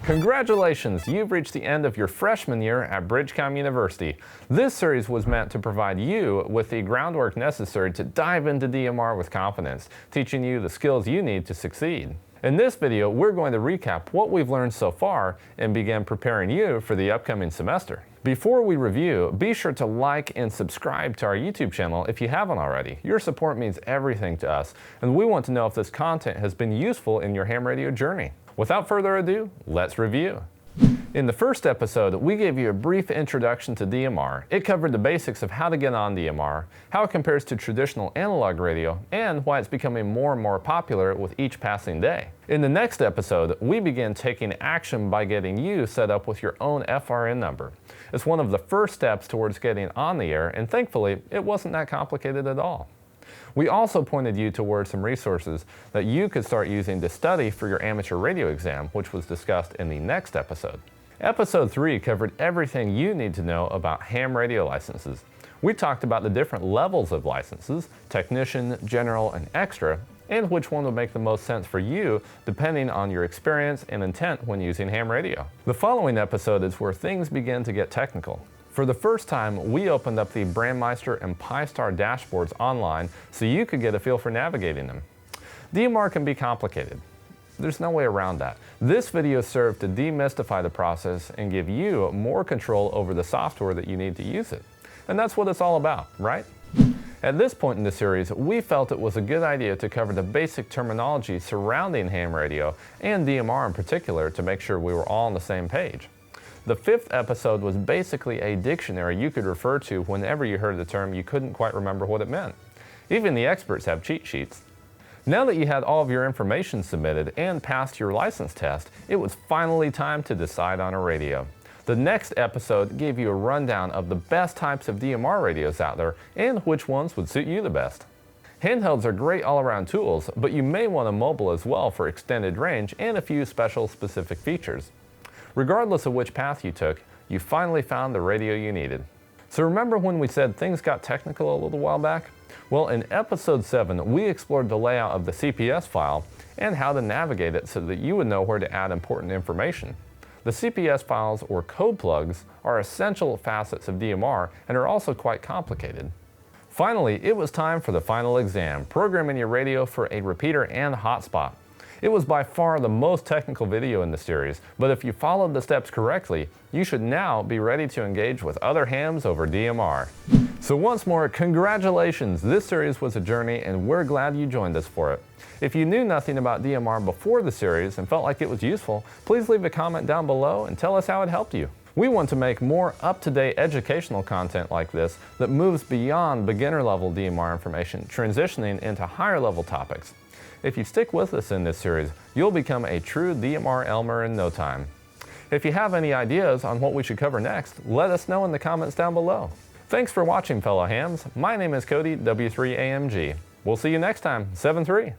Congratulations! You've reached the end of your freshman year at BridgeCom University. This series was meant to provide you with the groundwork necessary to dive into DMR with confidence, teaching you the skills you need to succeed. In this video, we're going to recap what we've learned so far and begin preparing you for the upcoming semester. Before we review, be sure to like and subscribe to our YouTube channel if you haven't already. Your support means everything to us, and we want to know if this content has been useful in your ham radio journey. Without further ado, let's review. In the first episode, we gave you a brief introduction to DMR. It covered the basics of how to get on DMR, how it compares to traditional analog radio, and why it's becoming more and more popular with each passing day. In the next episode, we begin taking action by getting you set up with your own FRN number. It's one of the first steps towards getting on the air, and thankfully, it wasn't that complicated at all. We also pointed you towards some resources that you could start using to study for your amateur radio exam, which was discussed in the next episode. Episode 3 covered everything you need to know about ham radio licenses. We talked about the different levels of licenses, technician, general, and extra, and which one would make the most sense for you depending on your experience and intent when using ham radio. The following episode is where things begin to get technical. For the first time, we opened up the Brandmeister and Pi-Star dashboards online so you could get a feel for navigating them. DMR can be complicated. There's no way around that. This video served to demystify the process and give you more control over the software that you need to use it. And that's what it's all about, right? At this point in the series, we felt it was a good idea to cover the basic terminology surrounding ham radio and DMR in particular to make sure we were all on the same page. The 5th episode was basically a dictionary you could refer to whenever you heard the term you couldn't quite remember what it meant. Even the experts have cheat sheets. Now that you had all of your information submitted and passed your license test, it was finally time to decide on a radio. The next episode gave you a rundown of the best types of DMR radios out there and which ones would suit you the best. Handhelds are great all-around tools, but you may want a mobile as well for extended range and a few special specific features. Regardless of which path you took, you finally found the radio you needed. So remember when we said things got technical a little while back? Well, in episode 7, we explored the layout of the CPS file and how to navigate it so that you would know where to add important information. The CPS files, or code plugs, are essential facets of DMR and are also quite complicated. Finally, it was time for the final exam, programming your radio for a repeater and hotspot. It was by far the most technical video in the series, but if you followed the steps correctly, you should now be ready to engage with other hams over DMR. So once more, congratulations! This series was a journey and we're glad you joined us for it. If you knew nothing about DMR before the series and felt like it was useful, please leave a comment down below and tell us how it helped you. We want to make more up-to-date educational content like this that moves beyond beginner-level DMR information, transitioning into higher-level topics. If you stick with us in this series, you'll become a true DMR Elmer in no time. If you have any ideas on what we should cover next, let us know in the comments down below. Thanks for watching, fellow hams. My name is Cody W3AMG. We'll see you next time. 7-3.